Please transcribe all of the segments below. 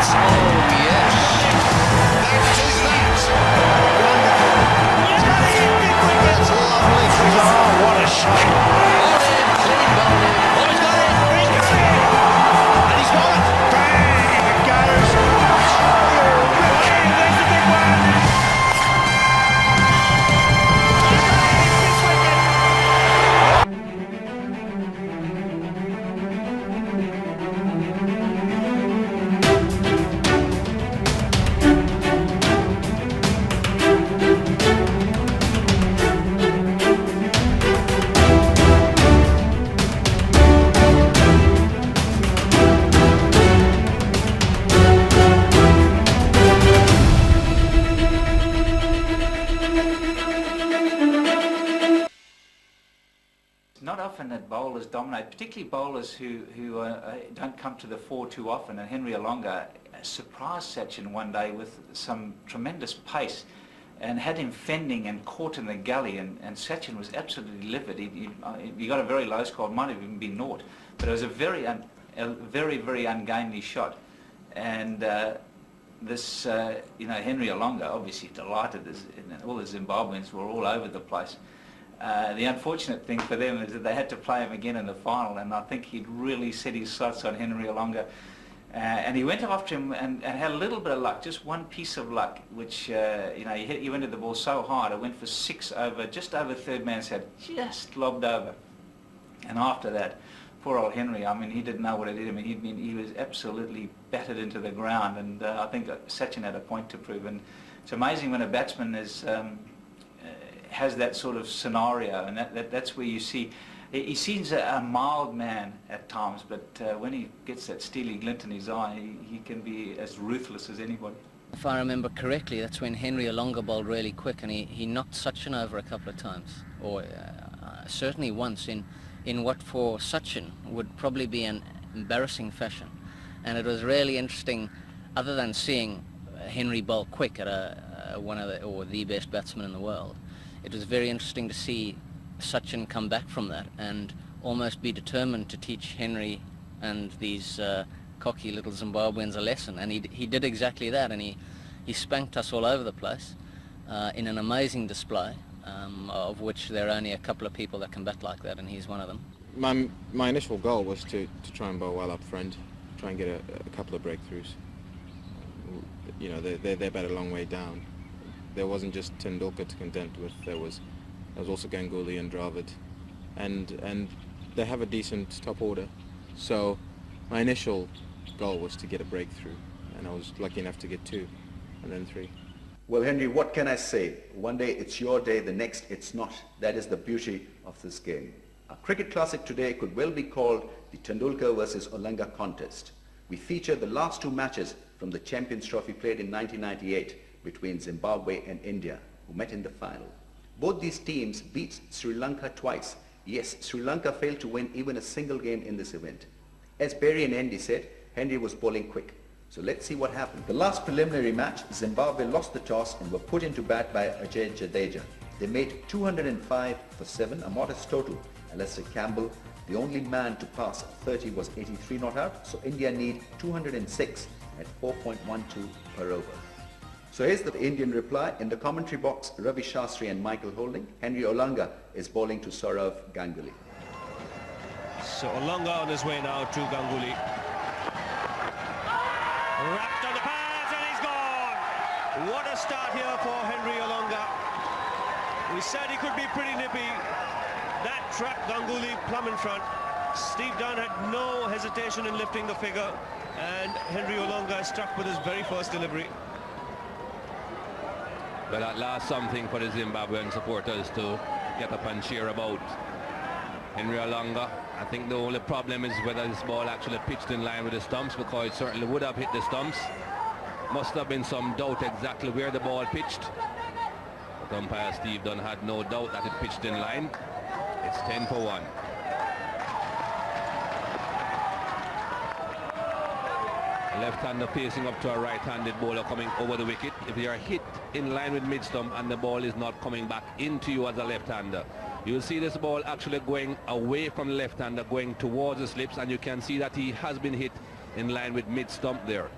yes. That is that. Wonderful. He's got it in big wicket. Lovely. Oh, what a shot. Bowled in, clean bowled in. Oh, he's got it. He's got it. And he's got it. Bang, it goes. Oh, there's the big one. Not often that bowlers dominate, particularly bowlers who don't come to the fore too often. And Henry Olonga surprised Sachin one day with some tremendous pace and had him fending and caught in the gully, and Sachin was absolutely livid. He got a very low score, it might have even been naught, but it was a very ungainly shot. And this, Henry Olonga, obviously delighted, all the Zimbabweans were all over the place. The unfortunate thing for them is that they had to play him again in the final, and I think he'd really set his sights on Henry Olonga. And he went after him and had a little bit of luck, just one piece of luck, which, he went at the ball so hard, it went for 6 over, just over third man's head, just lobbed over. And after that, poor old Henry, I mean, he didn't know what it did. I mean, he was absolutely battered into the ground, and I think Sachin had a point to prove. And it's amazing when a batsman has that sort of scenario, and that's where you see, he seems a mild man at times, but when he gets that steely glint in his eye, he can be as ruthless as anybody. If I remember correctly, that's when Henry Olonga bowled really quick, and he knocked Sachin over a couple of times, or certainly once in what for Sachin would probably be an embarrassing fashion. And it was really interesting, other than seeing Henry bowl quick at one of the best batsmen in the world. It was very interesting to see Sachin come back from that and almost be determined to teach Henry and these cocky little Zimbabweans a lesson. And he did exactly that, and he spanked us all over the place in an amazing display, of which there are only a couple of people that can bat like that, and he's one of them. My initial goal was to try and bowl well up front, try and get a couple of breakthroughs. You know, they bat a long way down. There wasn't just Tendulkar to contend with. There was also Ganguly and Dravid, and they have a decent top order. So my initial goal was to get a breakthrough, and I was lucky enough to get 2, and then 3. Well, Henry, what can I say? One day it's your day, the next it's not. That is the beauty of this game. Our cricket classic today could well be called the Tendulkar versus Olonga contest. We feature the last 2 matches from the Champions Trophy played in 1998 between Zimbabwe and India, who met in the final. Both these teams beat Sri Lanka twice. Yes, Sri Lanka failed to win even a single game in this event. As Barry and Andy said, Henry was bowling quick. So let's see what happened. The last preliminary match, Zimbabwe lost the toss and were put into bat by Ajay Jadeja. They made 205 for 7, a modest total. Alastair Campbell, the only man to pass 30, was 83 not out, so India need 206 at 4.12 per over. So here's the Indian reply. In the commentary box, Ravi Shastri and Michael Holding. Henry Olonga is bowling to Saurav Ganguly. So Olonga on his way now to Ganguly. Wrapped on the pads and he's gone! What a start here for Henry Olonga. We said he could be pretty nippy. That trapped Ganguly plumb in front. Steve Dunn had no hesitation in lifting the figure, and Henry Olonga struck with his very first delivery. Well, at last something for the Zimbabwean supporters to get up and cheer about. Henry Olonga, I think the only problem is whether this ball actually pitched in line with the stumps, because it certainly would have hit the stumps. Must have been some doubt exactly where the ball pitched. But umpire Steve Dunn had no doubt that it pitched in line. It's 10 for 1. A left-hander facing up to a right-handed bowler coming over the wicket. If you are hit in line with mid-stump and the ball is not coming back into you as a left-hander, you'll see this ball actually going away from the left-hander, going towards the slips, and you can see that he has been hit in line with mid-stump there.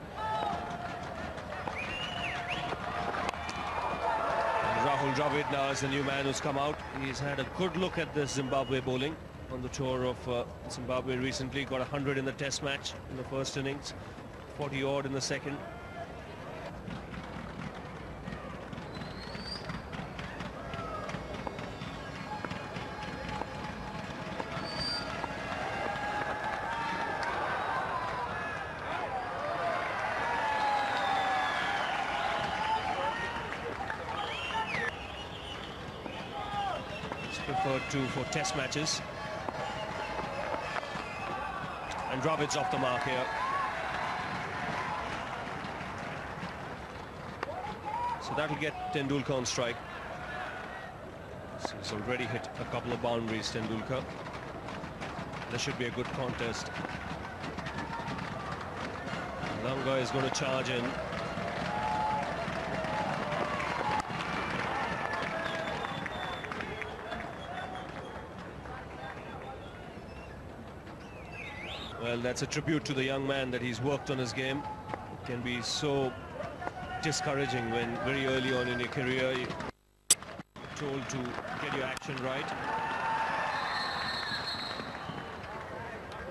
Rahul Dravid now is the new man who's come out. He's had a good look at the Zimbabwe bowling on the tour of Zimbabwe recently. Got 100 in the test match in the first innings, 40 odd in the second. Preferred to for test matches, and Dravid's off the mark here. So that'll get Tendulkar on strike. So he's already hit a couple of boundaries, Tendulkar. This should be a good contest. Langa is going to charge in. Well, that's a tribute to the young man that he's worked on his game. It can be so discouraging when very early on in your career you're told to get your action right.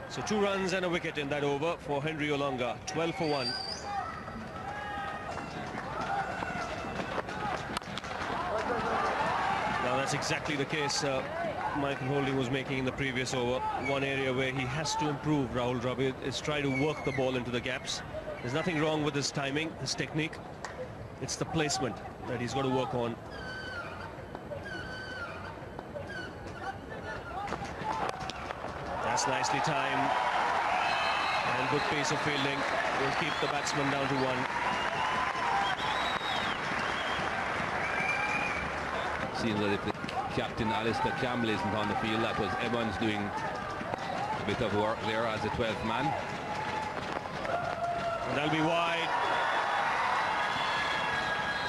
So 2 runs and a wicket in that over for Henry Olonga, 12 for 1. Now that's exactly the case Michael Holding was making in the previous over. One area where he has to improve, Rahul Dravid, is try to work the ball into the gaps. There's nothing wrong with his timing, his technique. It's the placement that he's got to work on. That's nicely timed. And good pace of fielding will keep the batsman down to 1. Seems as if the captain Alistair Campbell isn't on the field. That was Evans doing a bit of work there as the 12th man. And that'll be wide.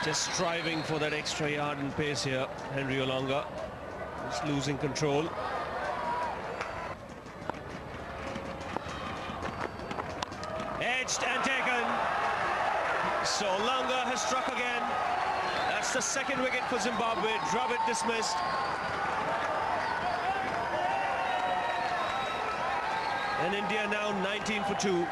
Just striving for that extra yard in pace here, Henry Olonga. Just losing control. Edged and taken. So Olonga has struck again. That's the second wicket for Zimbabwe. Dravid dismissed. And India now 19 for 2.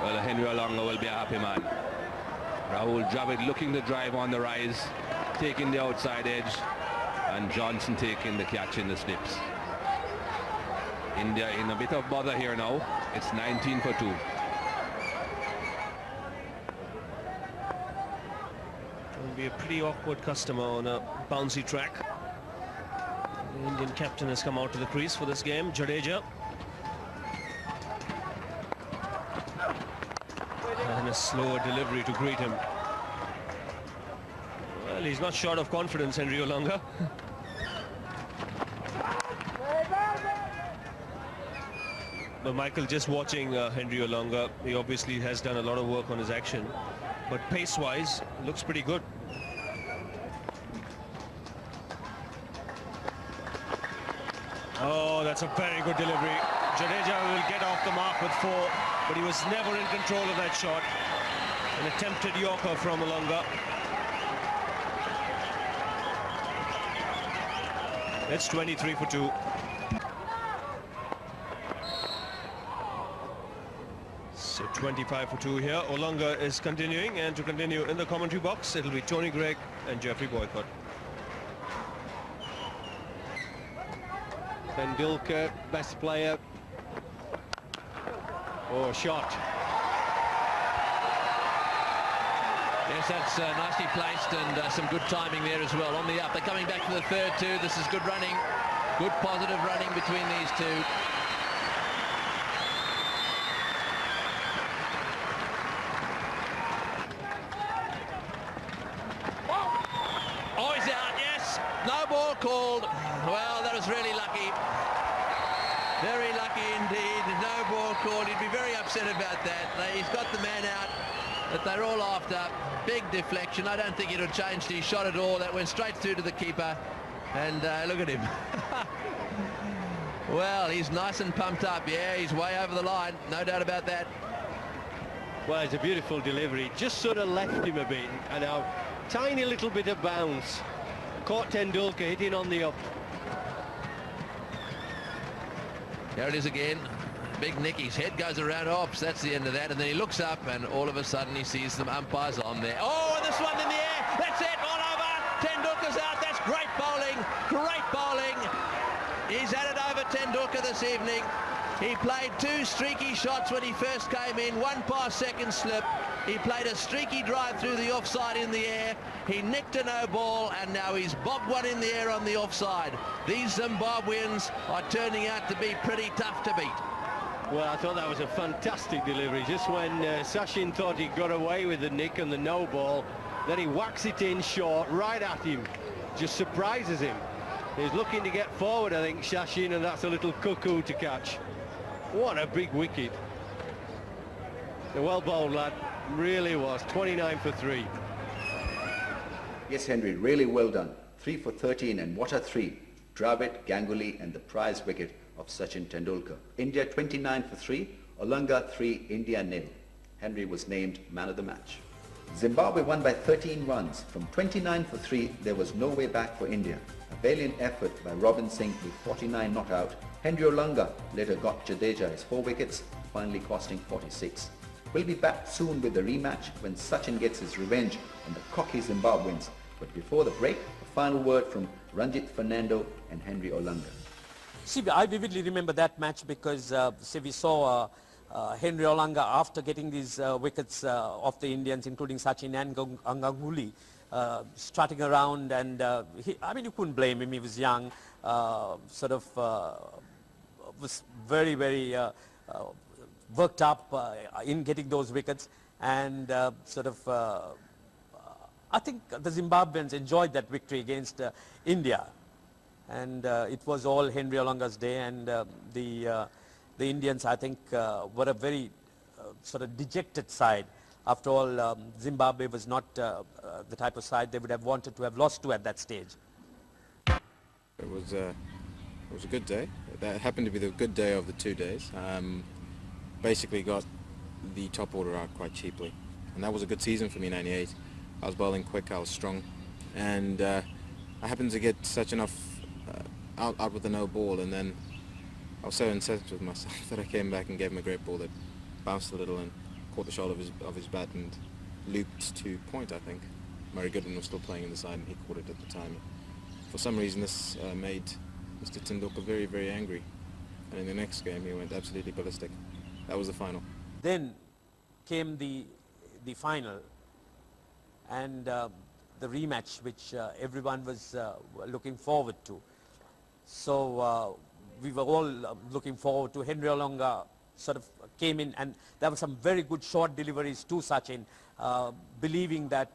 Well, Henry Olonga will be a happy man. Rahul Dravid looking to drive on the rise, taking the outside edge, and Johnson taking the catch in the slips. India in a bit of bother here now. It's 19 for 2. It will be a pretty awkward customer on a bouncy track. The Indian captain has come out to the crease for this game, Jadeja. And a slower delivery to greet him. Well, he's not short of confidence, Henry Olonga. But Michael, just watching Henry Olonga, he obviously has done a lot of work on his action. But pace-wise, looks pretty good. Oh, that's a very good delivery. Jadeja will get off the mark with 4, but he was never in control of that shot. An attempted Yorker from Olonga. It's 23 for 2. So 25 for 2 here. Olonga is continuing, and to continue in the commentary box, it'll be Tony Gregg and Jeffrey Boycott. Tendulkar, best player. Oh, shot. Yes, that's nicely placed, and some good timing there as well. On the up, they're coming back for the third too. This is good running, good positive running between these two. Oh, he's out, yes. No ball called. Well, that was really lucky. Very lucky indeed. No ball called. He'd be very upset about that. He's got the man out that they're all after. Big deflection. I don't think it would change his shot at all. That went straight through to the keeper. And look at him. Well, he's nice and pumped up. Yeah, he's way over the line. No doubt about that. Well, it's a beautiful delivery. Just sort of left him a bit, and a tiny little bit of bounce. Caught Tendulkar hitting on the up. There it is again. Big Nicky's head goes around Ops. That's the end of that. And then he looks up and all of a sudden he sees some umpires on there. Oh, and this one in the air. That's it. All over. Tendulkar's out. That's great bowling. Great bowling. He's had it over Tendulkar this evening. He played 2 streaky shots when he first came in. 1 past second slip. He played a streaky drive through the offside in the air. He nicked a no ball and now he's bobbed one in the air on the offside. These Zimbabweans are turning out to be pretty tough to beat. Well, I thought that was a fantastic delivery. Just when Sachin thought he got away with the nick and the no ball, then he whacks it in short, right at him. Just surprises him. He's looking to get forward, I think, Sachin, and that's a little cuckoo to catch. What a big wicket. A well bowled lad, really was. 29 for 3. Yes, Henry, really well done. 3 for 13, and what a 3. Dravid, Ganguly and the prize wicket of Sachin Tendulkar. India 29 for 3, Olanga 3, India 0. Henry was named man of the match. Zimbabwe won by 13 runs. From 29 for 3, there was no way back for India. A valiant effort by Robin Singh with 49 not out. Henry Olanga later got Jadeja his 4 wickets, finally costing 46. We'll be back soon with the rematch when Sachin gets his revenge on the cocky Zimbabweans. But before the break, a final word from Ranjit Fernando and Henry Olanga. See, I vividly remember that match because we saw Henry Olanga after getting these wickets of the Indians, including Sachin and Ganguly, strutting around, and I mean, you couldn't blame him. He was young, was very, very worked up in getting those wickets, and I think the Zimbabweans enjoyed that victory against India. And it was all Henry Olanga's day, and the Indians, I think, were a very sort of dejected side. After all, Zimbabwe was not the type of side they would have wanted to have lost to at that stage. It was a good day. That happened to be the good day of the 2 days. Basically got the top order out quite cheaply, and that was a good season for me in '98. I was bowling quick, I was strong, and I happened to get such enough out with the no ball, and then I was so incensed with myself that I came back and gave him a great ball that bounced a little and caught the shoulder of his bat and looped to point, I think. Murray Goodwin was still playing in the side and he caught it at the time. For some reason this made Mr. Tendulkar very, very angry, and in the next game he went absolutely ballistic. That was the final. Then came the final and the rematch, which everyone was looking forward to. So we were all looking forward to. Henry Olanga sort of came in, and there were some very good short deliveries to Sachin, believing that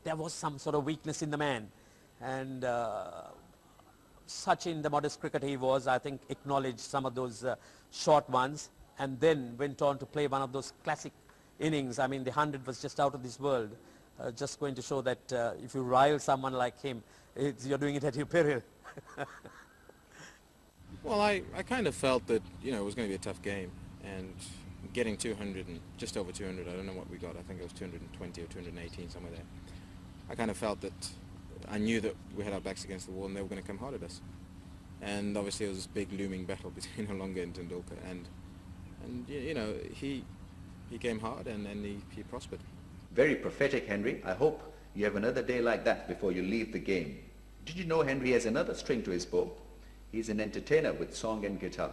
there was some sort of weakness in the man. And Sachin, the modest cricketer he was, I think acknowledged some of those short ones, and then went on to play one of those classic innings. I mean, the 100 was just out of this world. Just going to show that if you rile someone like him, you're doing it at your peril. Well, I kind of felt that, you know, it was going to be a tough game, and getting 200 and just over 200, I don't know what we got, I think it was 220 or 218, somewhere there. I kind of felt that I knew that we had our backs against the wall and they were going to come hard at us. And obviously there was this big looming battle between Olanga and Tendulkar, and you know, he came hard and he prospered. Very prophetic, Henry. I hope you have another day like that before you leave the game. Did you know Henry has another string to his bow? He's an entertainer with song and guitar.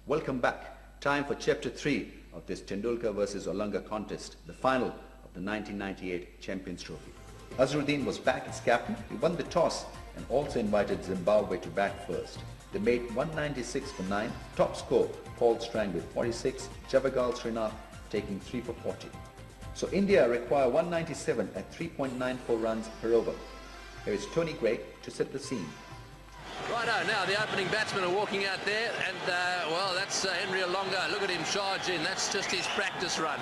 Welcome back. Time for Chapter 3 of this Tendulkar versus Olanga contest, the final of the 1998 Champions Trophy. Azharuddin was back as captain. He won the toss and also invited Zimbabwe to bat first. They made 196 for 9. Top score, Paul Strang with 46, Javagal Srinath taking 3 for 40. So India require 197 at 3.94 runs per over. Here is Tony Gray to set the scene. Righto, now the opening batsmen are walking out there, and well, that's Henry Olonga. Look at him charge in. That's just his practice run.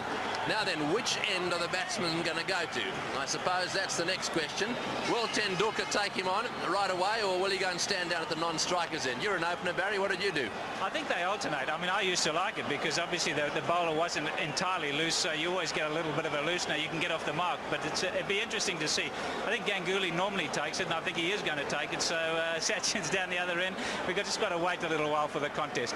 Now then, which end are the batsmen going to go to? I suppose that's the next question. Will Tendulkar take him on right away, or will he go and stand down at the non-strikers end? You're an opener, Barry. What did you do? I think they alternate. I mean, I used to like it because obviously the bowler wasn't entirely loose, so you always get a little bit of a loosener. You can get off the mark, but it'd be interesting to see. I think Ganguly normally takes it, and I think he is going to take it, so Sachin's down the other end. We've just got to wait a little while for the contest.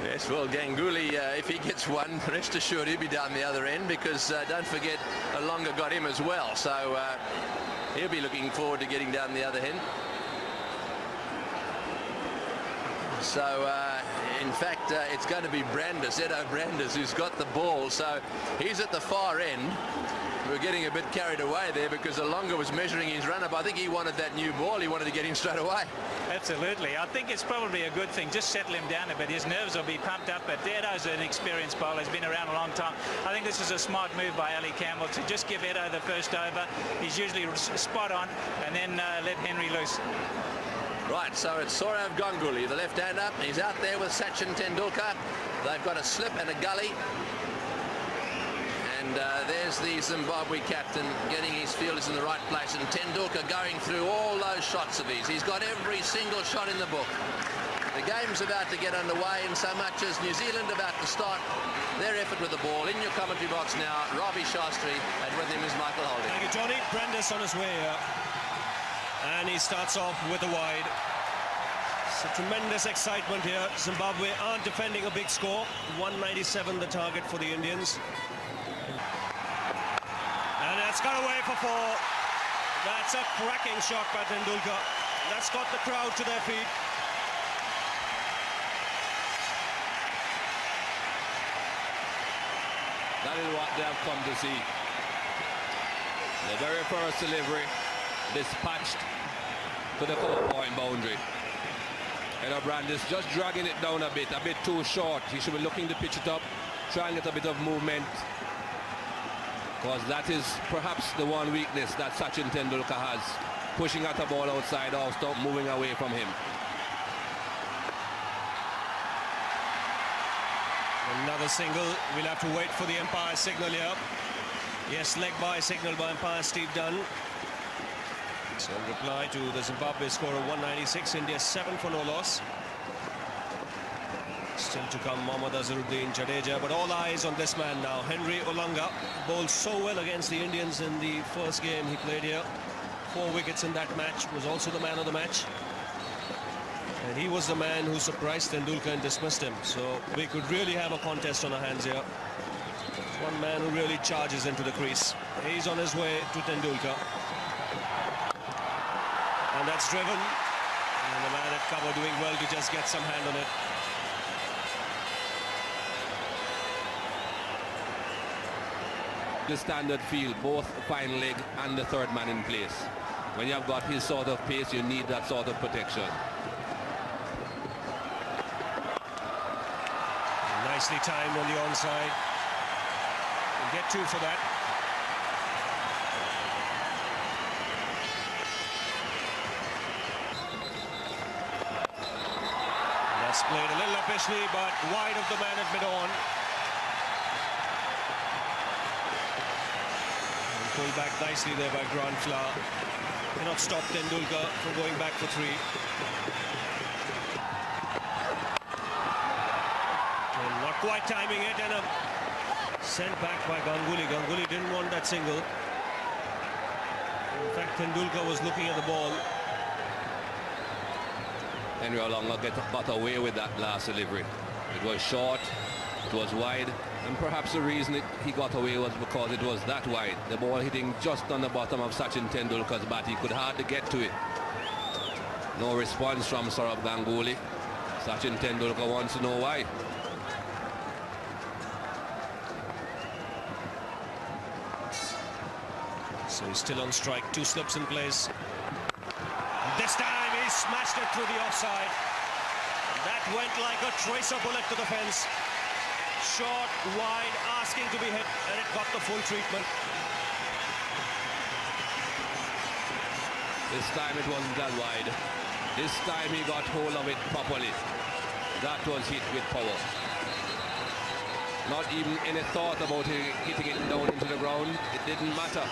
Yes, well, Ganguly, if he gets one, rest assured he'll be down the other end, because don't forget, Olonga got him as well, so he'll be looking forward to getting down the other end. So, in fact, it's going to be Edo Brandes, who's got the ball, so he's at the far end. We're getting a bit carried away there because Olonga was measuring his run-up. I think he wanted that new ball. He wanted to get in straight away. Absolutely. I think it's probably a good thing. Just settle him down a bit. His nerves will be pumped up, but Edo's an experienced bowler. He's been around a long time. I think this is a smart move by Ali Campbell to just give Edo the first over. He's usually spot on, and then let Henry loose. Right, so it's Sourav Ganguly, the left-hander. He's out there with Sachin Tendulkar. They've got a slip and a gully. And there's the Zimbabwe captain getting his fielders in the right place, and Tendulkar going through all those shots of his. He's got every single shot in the book. The game's about to get underway, in so much as New Zealand about to start their effort with the ball. In your commentary box now, Ravi Shastri, and with him is Michael Holding. Thank you, Johnny. Brandes on his way here. And he starts off with a wide. It's a tremendous excitement here. Zimbabwe aren't defending a big score. 197 the target for the Indians. And that's got away for 4. That's a cracking shot by Tendulkar. That's got the crowd to their feet. That is what they have come to see. The very first delivery dispatched to the 4-point boundary. Edo Brandes just dragging it down a bit too short. He should be looking to pitch it up, try and get a bit of movement, because that is perhaps the one weakness that Sachin Tendulkar has, pushing at a ball outside off stump, moving away from him. Another single. We'll have to wait for the umpire signal here. Yes, leg by signal by umpire Steve Dunn. So reply to the Zimbabwe score of 196. India 7 for no loss. Still to come Mohammad Azharuddin Jadeja, but all eyes on this man now. Henry Olonga bowled so well against the Indians in the first game he played here. 4 wickets in that match, was also the man of the match. And he was the man who surprised Tendulkar and dismissed him. So we could really have a contest on our hands here. One man who really charges into the crease. He's on his way to Tendulkar. And that's driven. And the man at cover doing well to just get some hand on it. The standard field, both fine leg and the third man in place. When you have got his sort of pace, you need that sort of protection. Nicely timed on the onside. We'll get 2 for that. That's played a little uppishly, but wide of the man at mid-on. Pulled back nicely there by Grant Flower. Cannot stop Tendulkar from going back for 3. And not quite timing it, and a sent back by Ganguly. Ganguly didn't want that single. In fact, Tendulkar was looking at the ball. Henry Olonga got away with that last delivery. It was short, it was wide, and perhaps the reason he got away was because it was that wide. The ball hitting just on the bottom of Sachin Tendulkar's bat. He could hardly get to it. No response from Sourav Ganguly. Sachin Tendulkar wants to know why. So he's still on strike. 2 slips in place. This time he smashed it through the offside. That went like a tracer bullet to the fence. Short, wide, asking to be hit, and it got the full treatment. This time it wasn't that wide. This time he got hold of it properly. That was hit with power. Not even any thought about hitting it down into the ground. It didn't matter.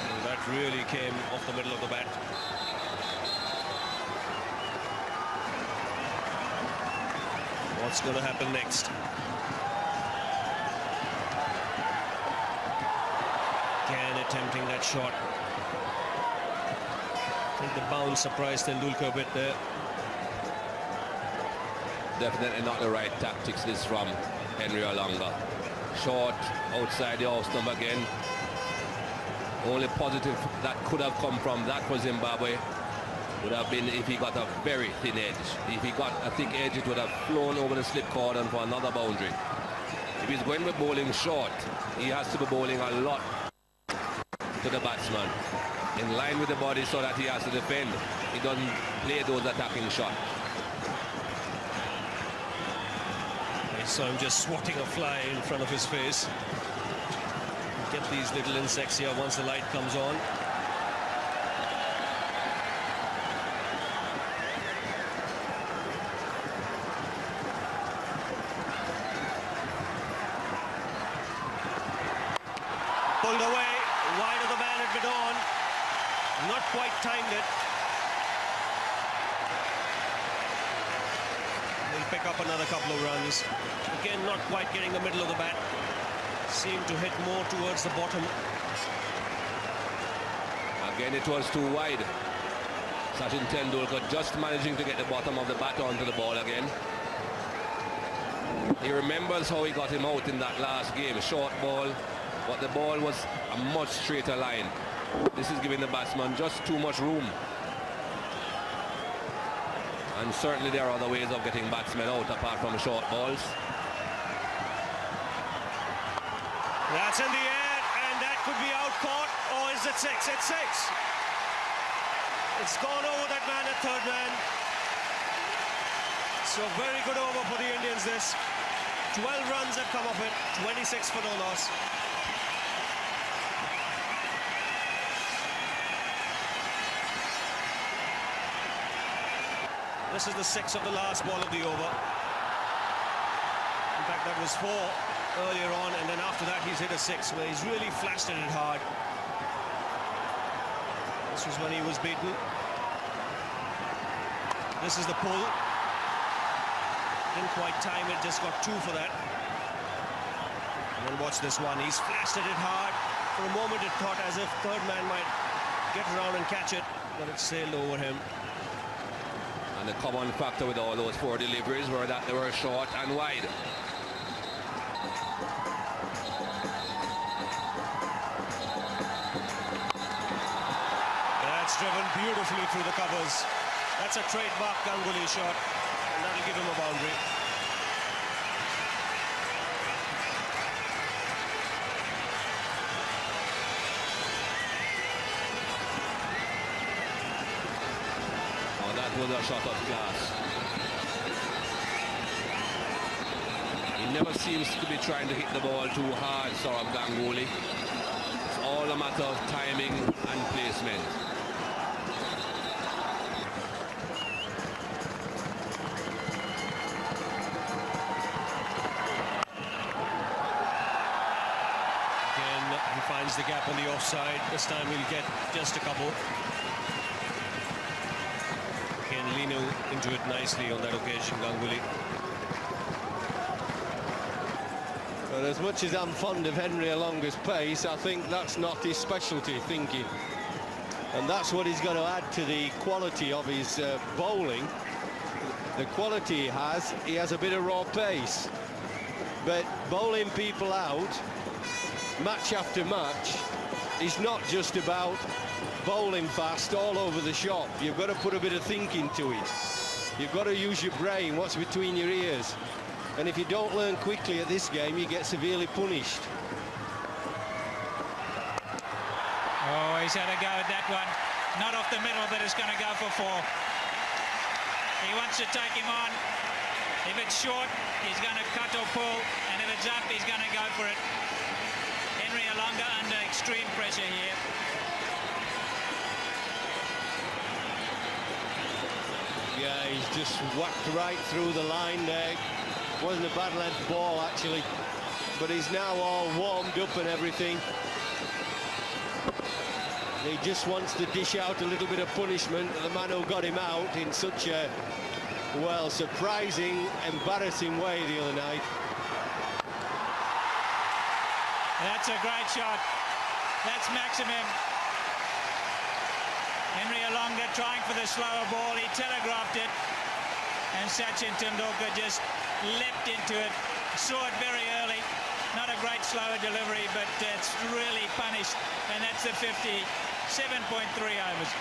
And that really came off the middle of the bat. What's going to happen next? Again attempting that shot. I think the bounce surprised Tendulkar a bit there. Definitely not the right tactics this from Henry Olonga. Short outside the off stump again. Only positive that could have come from that for Zimbabwe would have been if he got a very thin edge. If he got a thick edge, it would have flown over the slip cordon for another boundary. If he's going with bowling short, he has to be bowling a lot to the batsman, in line with the body so that he has to defend. He doesn't play those attacking shots. I saw him just swatting a fly in front of his face. Get these little insects here once the light comes on. Pulled away, wide of the man had been on. Not quite timed it. He'll pick up another couple of runs. Again, not quite getting the middle of the bat. Seemed to hit more towards the bottom. Again, it was too wide. Sachin Tendulkar just managing to get the bottom of the bat onto the ball again. He remembers how he got him out in that last game. A short ball, but the ball was a much straighter line. This is giving the batsman just too much room. And certainly there are other ways of getting batsmen out apart from short balls. That's in the air, and that could be out caught, or is it six? It's six. It's gone over that man at third man. So very good over for the Indians this. 12 runs have come of it, 26 for no loss. This is the sixth of the last ball of the over. In fact, that was 4 earlier on, and then after that he's hit a 6 where he's really flashed at it hard. This was when he was beaten. This is the pull. Didn't quite time it, just got 2 for that. And then watch this one, he's flashed at it hard. For a moment it thought as if third man might get around and catch it, but it sailed over him. And the common factor with all those 4 deliveries were that they were short and wide. That's driven beautifully through the covers. That's a trademark Ganguly shot, and that'll give him a boundary. Oh, that was a shot of class. He never seems to be trying to hit the ball too hard, Saurabh Ganguly. It's all a matter of timing and placement. Finds the gap on the offside. This time he'll get just a couple. Again, leaning into it nicely on that occasion, Ganguly. But as much as I'm fond of Henry Olonga's pace, I think that's not his specialty, thinking. And that's what he's going to add to the quality of his bowling. The quality he has a bit of raw pace. But bowling people out match after match is not just about bowling fast all over the shop. You've got to put a bit of thinking to it. You've got to use your brain, what's between your ears. And if you don't learn quickly at this game, you get severely punished. Oh, he's had a go at that one. Not off the middle, but it's going to go for 4. He wants to take him on. If it's short, he's going to cut or pull. And if it's up, he's going to go for it. Henry Olonga under extreme pressure here. Yeah, he's just whacked right through the line there. Wasn't a bad length ball actually, but he's now all warmed up and everything. He just wants to dish out a little bit of punishment to the man who got him out in such a, well, surprising, embarrassing way the other night. That's a great shot. That's maximum. Henry Olonga trying for the slower ball. He telegraphed it. And Sachin Tendulkar just leapt into it. Saw it very early. Not a great slower delivery, but it's really punished. And that's the 57.3 overs.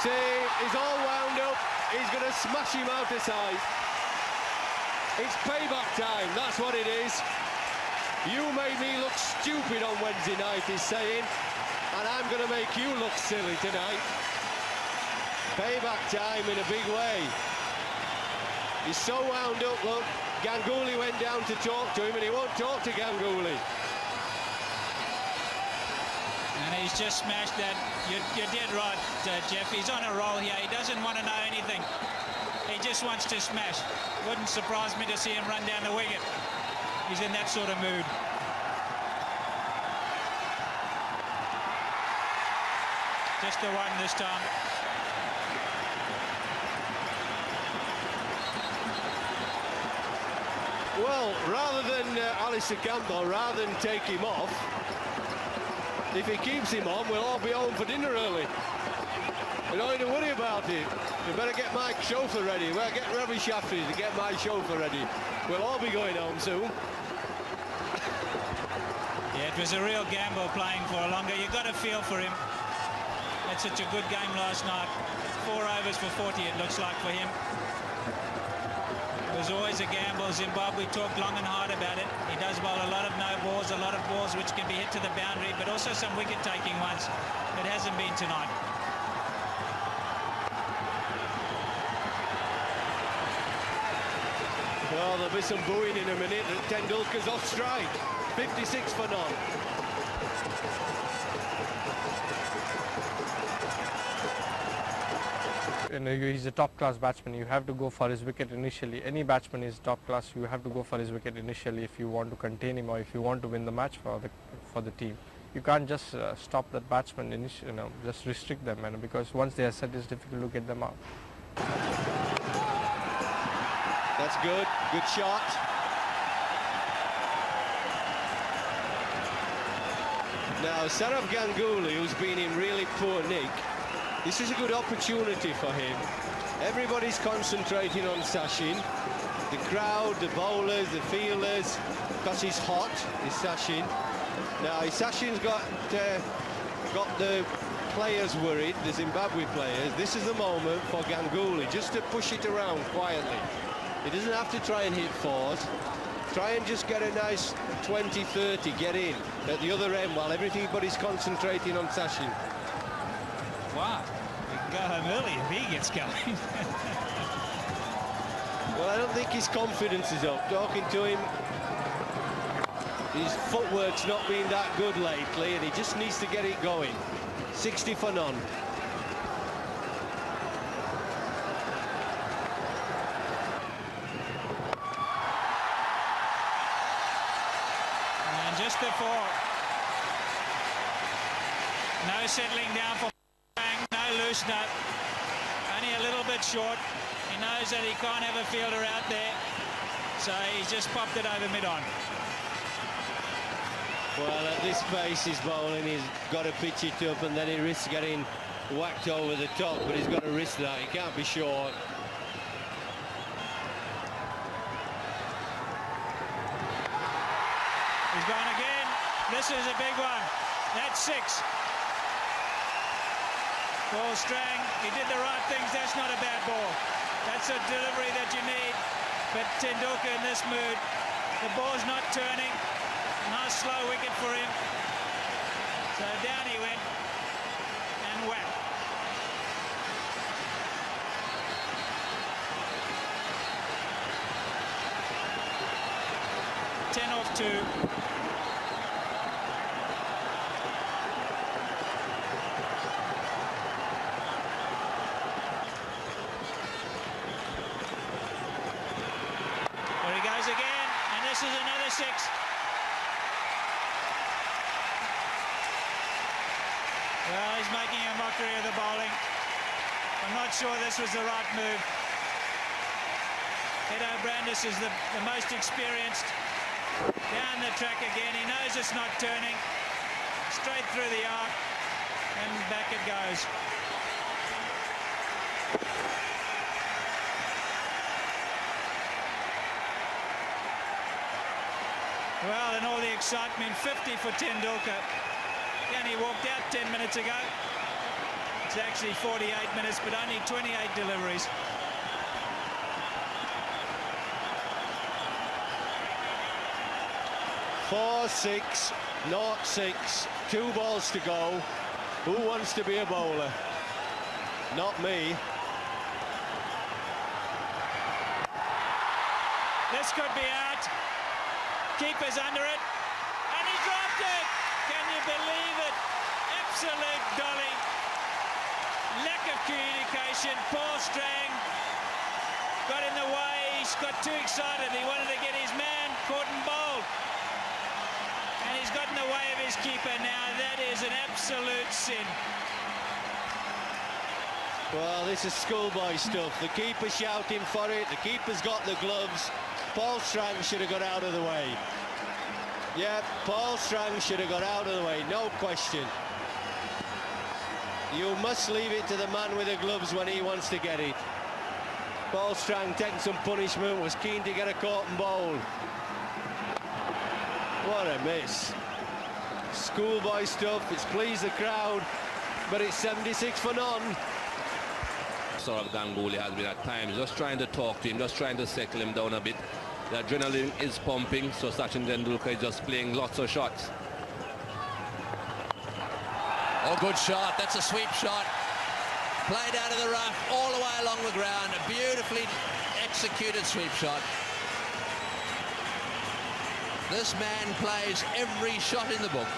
See, he's all wound up. He's going to smash him out the side. It's payback time, that's what it is. You made me look stupid on Wednesday night, he's saying, and I'm going to make you look silly tonight. Payback time in a big way. He's so wound up, look. Ganguly went down to talk to him, and he won't talk to Ganguly. And he's just smashed that. You did right, Jeff. He's on a roll here. He doesn't want to know anything. He just wants to smash. Wouldn't surprise me to see him run down the wicket. He's in that sort of mood. Just the one this time. Well, rather than Alistair Campbell, rather than take him off, if he keeps him on, we'll all be home for dinner early. We don't need to worry about it. We better get my chauffeur ready. We better get Ravi Shafri to get my chauffeur ready. We'll all be going home soon. Yeah, it was a real gamble playing for Olonga. You got to feel for him. Had such a good game last night. 4 overs for 40, it looks like, for him. It was always a gamble. Zimbabwe talked long and hard about it. He does bowl a lot of no balls, a lot of balls which can be hit to the boundary, but also some wicket-taking ones. It hasn't been tonight. Well, there'll be some booing in a minute. Tendulkar's off strike. 56 for none. You know, he's a top-class batsman. You have to go for his wicket initially. Any batsman is top-class. You have to go for his wicket initially if you want to contain him or if you want to win the match for the team. You can't just stop that batsman initially, just restrict them, because once they are set, it's difficult to get them out. That's good. Good shot. Now, Saurav Ganguly, who's been in really poor nick, this is a good opportunity for him. Everybody's concentrating on Sachin. The crowd, the bowlers, the fielders, because he's hot, is Sachin. Now, Sachin's got the players worried, the Zimbabwe players. This is the moment for Ganguly, just to push it around quietly. He doesn't have to try and hit 4s. Try and just get a nice 20, 30, get in at the other end while everybody's concentrating on Sachin. Wow, we can go home early if he gets going. Well, I don't think his confidence is up. Talking to him, his footwork's not been that good lately, and he just needs to get it going. 60 for none. And just before, no settling down for Bang, no loosener, only a little bit short. He knows that he can't have a fielder out there, so he's just popped it over mid-on. Well, at this pace he's bowling, he's got to pitch it up, and then he risks getting whacked over the top, but he's got to risk that. He can't be short. He's gone again. This is a big one. That's 6. Ball Strang, he did the right things. That's not a bad ball. That's a delivery that you need. But Tendulkar in this mood, the ball's not turning. slow wicket for him. So down he went and whack. Ten off 2. There he goes again, and this is another 6. Well, he's making a mockery of the bowling. I'm not sure this was the right move. Edo Brandis is the most experienced. Down the track again, he knows it's not turning. Straight through the arc, and back it goes. Well, in all the excitement, 50 for Tendulkar. And he walked out 10 minutes ago. It's actually 48 minutes, but only 28 deliveries. Four, 6, not 6. 2 balls to go. Who wants to be a bowler? Not me. This could be out. Keeper's under it. And he dropped it. Can you believe it? Absolute dolly. Lack of communication. Paul Strang got in the way. He's got too excited. He wanted to get his man caught and bowled. And he's got in the way of his keeper now. That is an absolute sin. Well, this is schoolboy stuff. The keeper shouting for it. The keeper's got the gloves. Paul Strang should have got out of the way. Yeah, Paul Strang should have got out of the way, no question. You must leave it to the man with the gloves when he wants to get it. Paul Strang taking some punishment, was keen to get a caught and bowl. What a miss. Schoolboy stuff, it's pleased the crowd, but it's 76 for none. Sort of Ganguly has been at times just trying to talk to him, just trying to settle him down a bit. The adrenaline is pumping, so Sachin Tendulkar is just playing lots of shots. Oh, good shot. That's a sweep shot. Played out of the rough, all the way along the ground. A beautifully executed sweep shot. This man plays every shot in the book.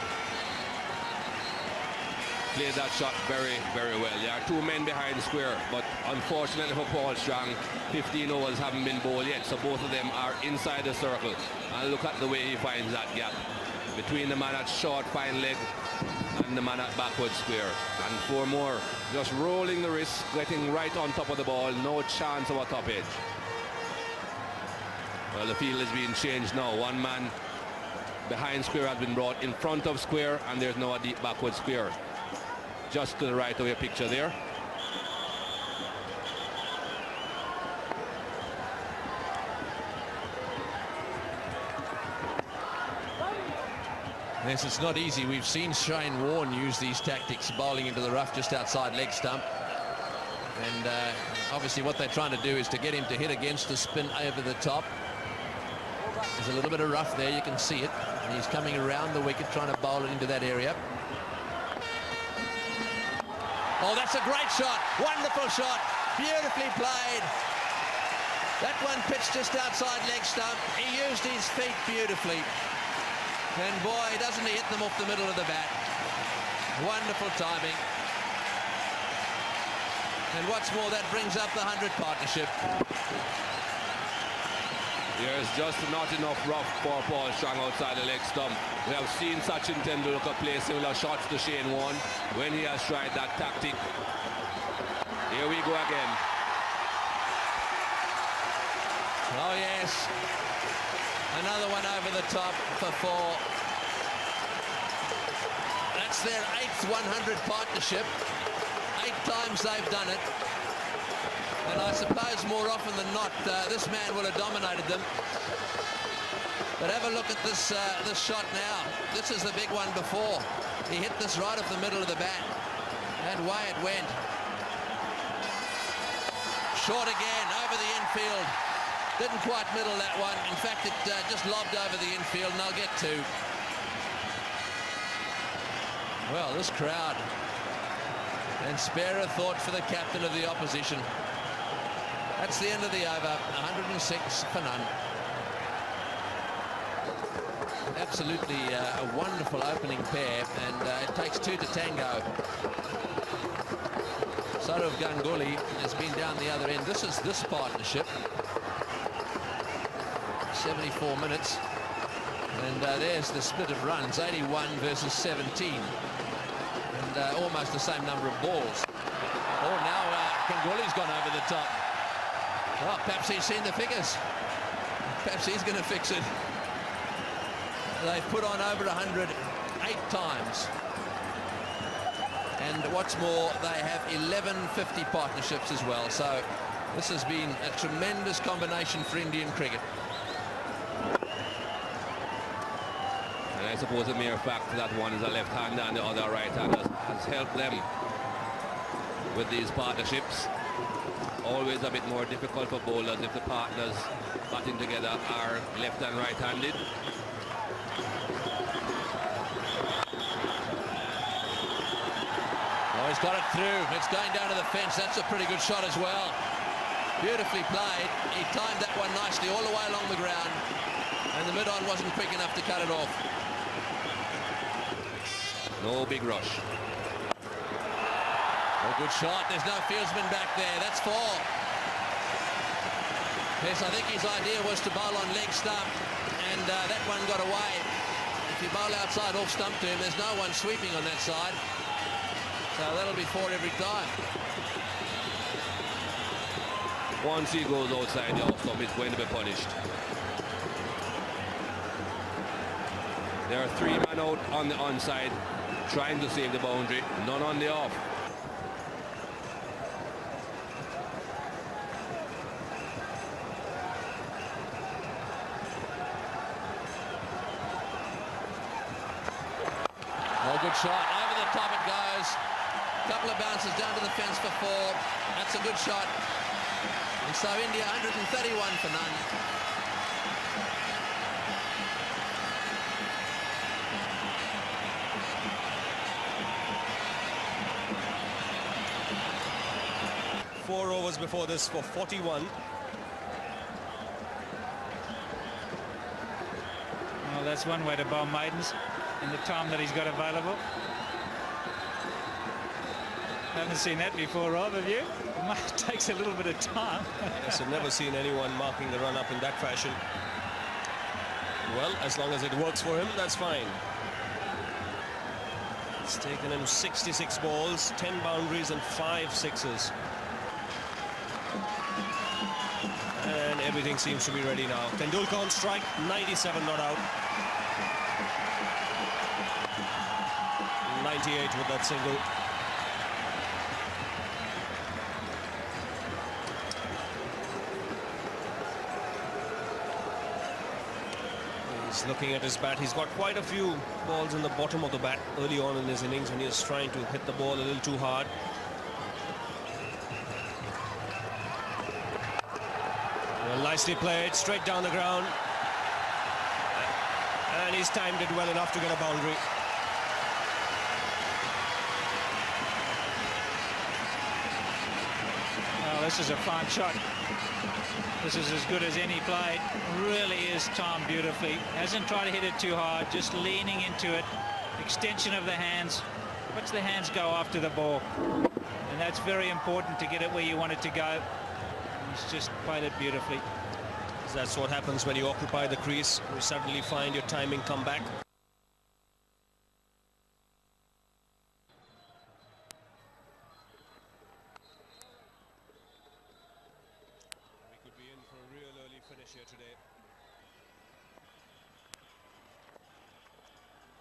Played that shot very, very well. There are 2 men behind the square, but unfortunately for Paul Strang, 15 overs haven't been bowled yet, so both of them are inside the circle. And look at the way he finds that gap between the man at short, fine leg and the man at backward square. And 4 more, just rolling the wrist, getting right on top of the ball, no chance of a top edge. Well, the field is being changed now. 1 man behind square has been brought in front of square, and there's now a deep backward square. Just to the right of your picture there. Yes, it's not easy. We've seen Shane Warne use these tactics, bowling into the rough just outside leg stump. And obviously what they're trying to do is to get him to hit against the spin over the top. There's a little bit of rough there, you can see it. And he's coming around the wicket trying to bowl it into that area. Oh, that's a great shot. Wonderful shot. Beautifully played. That one pitched just outside leg stump. He used his feet beautifully. And boy, doesn't he hit them off the middle of the bat. Wonderful timing. And what's more, that brings up the 100 partnership. There's just not enough rough for Paul Strang outside the leg stump. We have seen Sachin Tendulkar play similar shots to Shane Warne when he has tried that tactic. Here we go again. Oh yes, another one over the top for 4. That's their 8th 100 partnership. 8 times they've done it. And I suppose more often than not, this man will have dominated them. But have a look at this this shot now. This is the big one before. He hit this right off the middle of the bat. And away it went. Short again, over the infield. Didn't quite middle that one. In fact, it just lobbed over the infield, and they'll get 2. Well, this crowd, and spare a thought for the captain of the opposition. That's the end of the over, 106 for none. Absolutely a wonderful opening pair, and it takes two to tango. Saurav Ganguly has been down the other end. This is this partnership. 74 minutes. And there's the split of runs, 81 versus 17. And almost the same number of balls. Oh, now Ganguly's gone over the top. Oh, perhaps he's seen the figures. Perhaps he's going to fix it. They've put on over 100 8 times. And what's more, they have 11 50 partnerships as well. So this has been a tremendous combination for Indian cricket. And I suppose the mere fact that one is a left-hander and the other a right-hander has helped them with these partnerships. Always a bit more difficult for bowlers if the partners batting together are left and right-handed. Oh, he's got it through. It's going down to the fence. That's a pretty good shot as well. Beautifully played. He timed that one nicely all the way along the ground. And the mid-on wasn't quick enough to cut it off. No big rush. Oh, good shot. There's no fieldsman back there. That's 4. Yes, I think his idea was to bowl on leg stump, and that one got away. If you bowl outside off stump to him, there's no one sweeping on that side. So that'll be 4 every time. Once he goes outside the off stump, it's going to be punished. There are 3 men out on the onside trying to save the boundary, none on the off. Oh, good shot. Over the top it goes. Couple of bounces down to the fence for 4. That's a good shot. And so India 131 for none. Four overs before this for 41. Well, that's one way to bowl maidens in the time that he's got available. Haven't seen that before, Rob, have you? It takes a little bit of time. Yes, I've never seen anyone marking the run up in that fashion. Well, as long as it works for him, that's fine. It's taken him 66 balls, 10 boundaries and 5 sixes. And everything seems to be ready now. Tendulkar on strike, 97 not out. 98 with that single. He's looking at his bat. He's got quite a few balls in the bottom of the bat early on in his innings when he was trying to hit the ball a little too hard. Well, nicely played, straight down the ground. And he's timed it well enough to get a boundary. Well, this is a fine shot. This is as good as any played. Really is timed beautifully. Hasn't tried to hit it too hard, just leaning into it. Extension of the hands. Lets the hands go after the ball. And that's very important to get it where you want it to go. He's just played it beautifully. That's what happens when you occupy the crease. You suddenly find your timing come back. We could be in for a real early finish here today.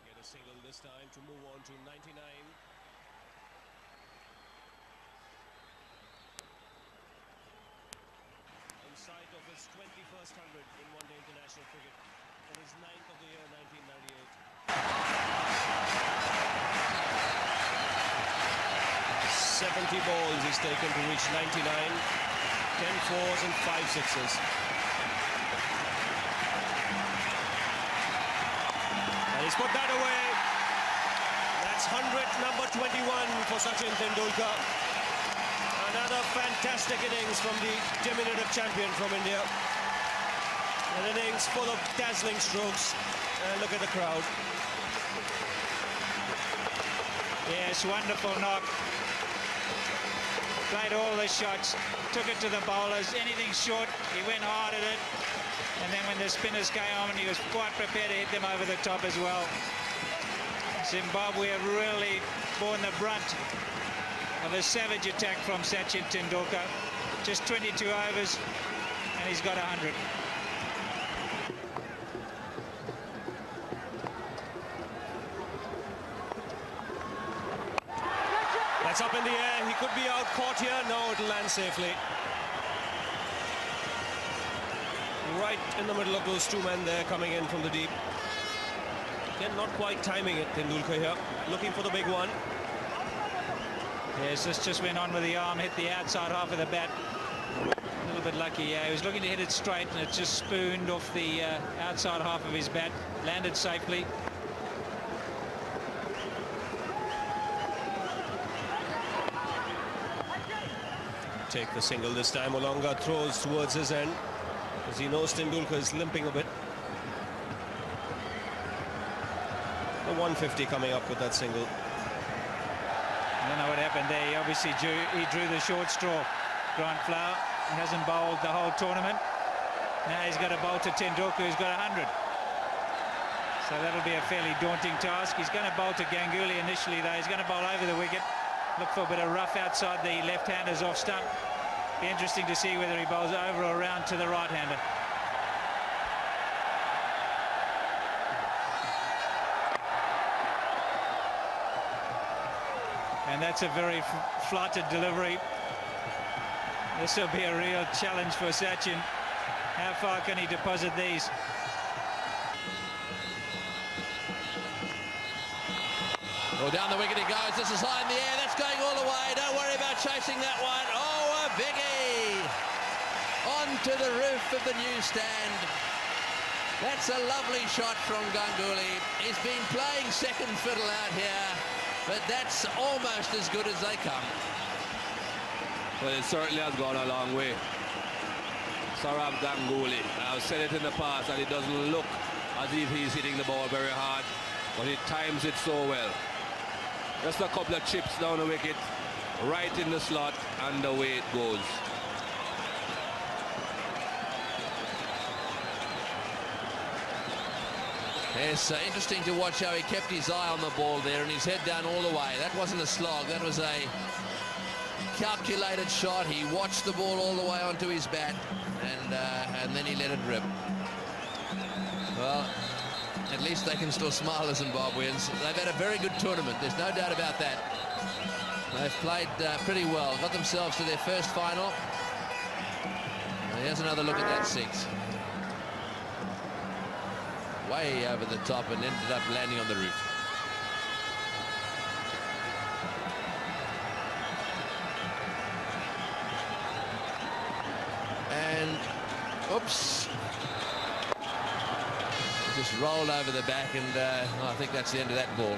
Get a single this time to move on to 99. On sight of his 21st 100 in one-day international cricket. For his 9th of the year, 1998. 70 balls he's taken to reach 99. 10 fours and 5 sixes. And he's put that away. That's 100th, number 21 for Sachin Tendulkar. Another fantastic innings from the diminutive champion from India. An innings full of dazzling strokes. And look at the crowd. Yes, wonderful knock. Played all the shots, took it to the bowlers. Anything short, he went hard at it. And then when the spinners came on, he was quite prepared to hit them over the top as well. Zimbabwe have really borne the brunt of a savage attack from Sachin Tendulkar. Just 22 overs and he's got 100. That's up in the air. He could be out caught here. No, it'll land safely. Right in the middle of those two men there coming in from the deep. Again, not quite timing it, Tendulkar here. Looking for the big one. Yes, this just went on with the arm, hit the outside half of the bat. A little bit lucky, yeah. He was looking to hit it straight and it just spooned off the outside half of his bat. Landed safely. Take the single this time. Olonga throws towards his end as he knows Tendulkar is limping a bit. The 150 coming up with that single. I don't know what happened there. He obviously drew the short straw. Grant Flower hasn't bowled the whole tournament. Now he's got to bowl to Tendulkar, who's got 100. So that'll be a fairly daunting task. He's going to bowl to Ganguly initially, though. He's going to bowl over the wicket. Look for a bit of rough outside the left-handers off stump. Be interesting to see whether he bowls over or around to the right-hander. And that's a very flighted delivery. This will be a real challenge for Sachin. How far can he deposit these? Well, down the wicket he goes. This is high in the air. That's going all the way. Don't worry about chasing that one. Oh, a biggie! Onto the roof of the newsstand. That's a lovely shot from Ganguly. He's been playing second fiddle out here, but that's almost as good as they come. Well, it certainly has gone a long way. Saurabh Ganguly. I've said it in the past that it doesn't look as if he's hitting the ball very hard, but he times it so well. Just a couple of chips down the wicket, right in the slot, and away it goes. Yes, interesting to watch how he kept his eye on the ball there and his head down all the way. That wasn't a slog, that was a calculated shot. He watched the ball all the way onto his bat, and then he let it rip. Well, at least they can still smile as Zimbabweans. They've had a very good tournament, there's no doubt about that. They've played pretty well, got themselves to their first final. And here's another look at that six. Way over the top and ended up landing on the roof. And, oops. Just rolled over the back, and I think that's the end of that ball.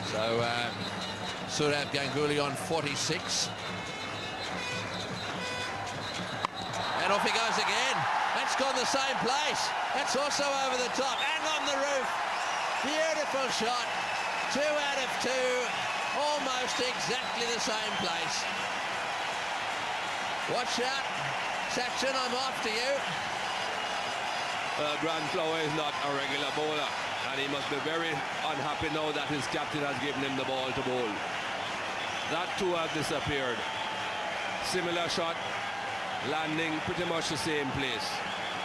So Saurabh Ganguly on 46. And off he goes again. That's gone the same place. That's also over the top and on the roof. Beautiful shot. 2 out of 2. Almost exactly the same place. Watch out. Sachin, I'm after you. Grant Flower is not a regular bowler, and he must be very unhappy now that his captain has given him the ball to bowl. That too has disappeared. Similar shot, landing pretty much the same place,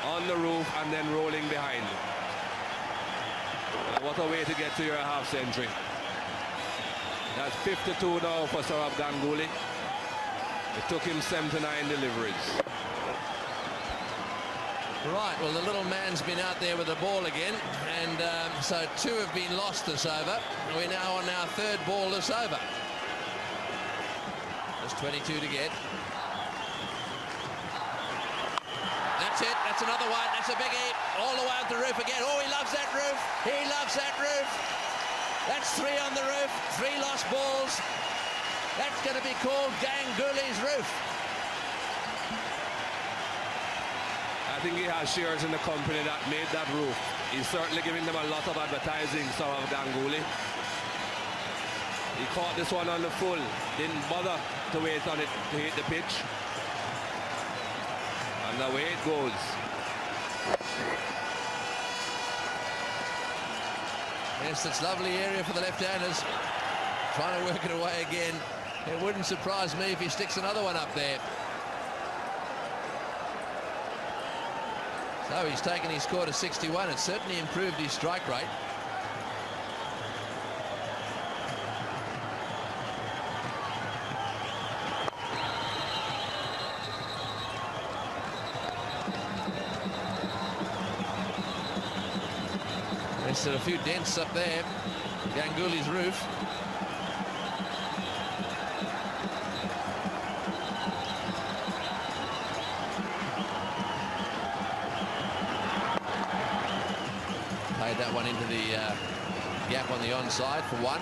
on the roof and then rolling behind. What a way to get to your half century. That's 52 now for Saurabh Ganguly. It took him 79 deliveries. Right, well, the little man's been out there with the ball again, and so 2 have been lost this over. We're now on our 3rd ball this over. There's 22 to get. that's it. That's another one. That's a biggie. All the way up the roof again. Oh, he loves that roof. He loves that roof. That's 3 on the roof. 3 lost balls. That's going to be called Ganguly's roof. I think he has shares in the company that made that roof. He's certainly giving them a lot of advertising, some of Ganguly. He caught this one on the full. Didn't bother to wait on it to hit the pitch. And away it goes. Yes, that's lovely area for the left-handers. Trying to work it away again. It wouldn't surprise me if he sticks another one up there. So he's taken his score to 61. It's certainly improved his strike rate. There's a few dents up there. Ganguly's roof. Played that one into the gap on the onside for 1.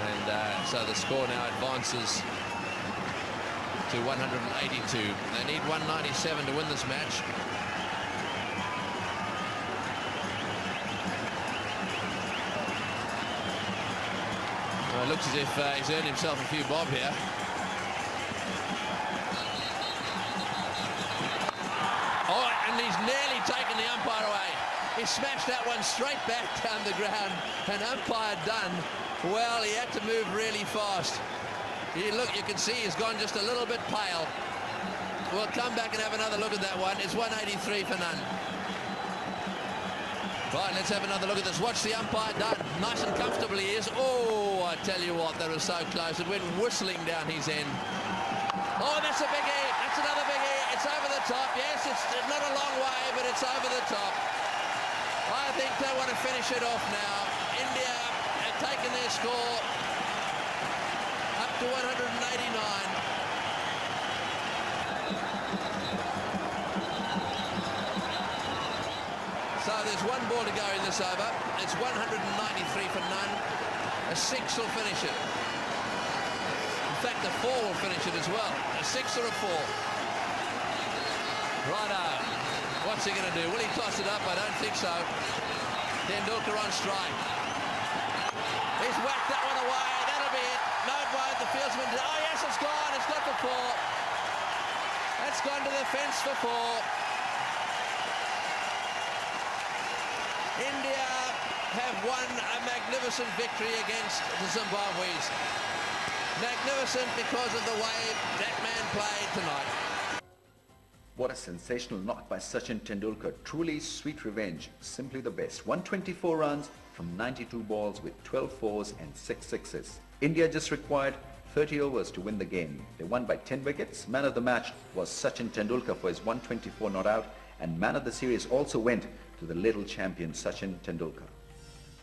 And so the score now advances to 182. They need 197 to win this match. Well, it looks as if he's earned himself a few bob here. Oh, and he's nearly taken the umpire away. He smashed that one straight back down the ground. And umpire done. Well, he had to move really fast. Look, you can see he's gone just a little bit pale. We'll come back and have another look at that one. It's 183 for none. Right, let's have another look at this. Watch the umpire done. Nice and comfortably he is. Oh, I tell you what, that was so close. It went whistling down his end. Oh, that's a biggie. That's another biggie. It's over the top. Yes, it's not a long way, but it's over the top. I think they want to finish it off now. India have taken their score up to 189. So there's 1 ball to go in this over. It's 193 for none. A 6 will finish it. In fact, a 4 will finish it as well. A 6 or a 4. Righto. What's he going to do? Will he toss it up? I don't think so. Tendulkar on strike. He's whacked that one away. That'll be it. No, it won't. The fieldsman... Oh, yes, it's gone. It's got for 4. That's gone to the fence for 4. India have won a magnificent victory against the Zimbabweans. Magnificent because of the way that man played tonight. What a sensational knock by Sachin Tendulkar. Truly sweet revenge. Simply the best. 124 runs from 92 balls with 12 fours and 6 sixes. India just required 30 overs to win the game. They won by 10 wickets. Man of the match was Sachin Tendulkar for his 124 not out, and man of the series also went to the little champion Sachin Tendulkar.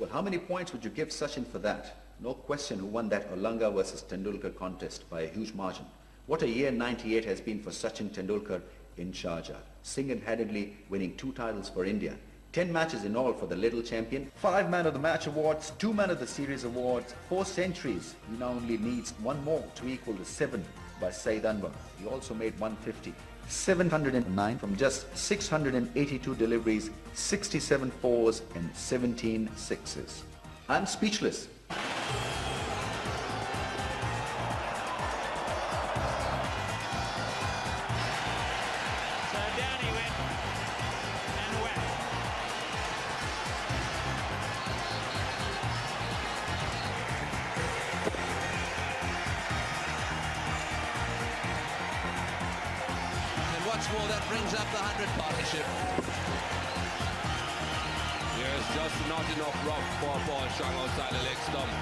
Well, how many points would you give Sachin for that? No question who won that Olanga versus Tendulkar contest by a huge margin. What a year 98 has been for Sachin Tendulkar in Sharjah, single-handedly winning 2 titles for India. 10 matches in all for the little champion, 5 man of the match awards, 2 man of the series awards, 4 centuries. He now only needs 1 more to equal the 7 by Saeed Anwar. He also made 150. 709 from just 682 deliveries, 67 fours and 17 sixes. I'm speechless. That brings up the 100 partnership. There's just not enough rough for a ball strong outside the leg stump.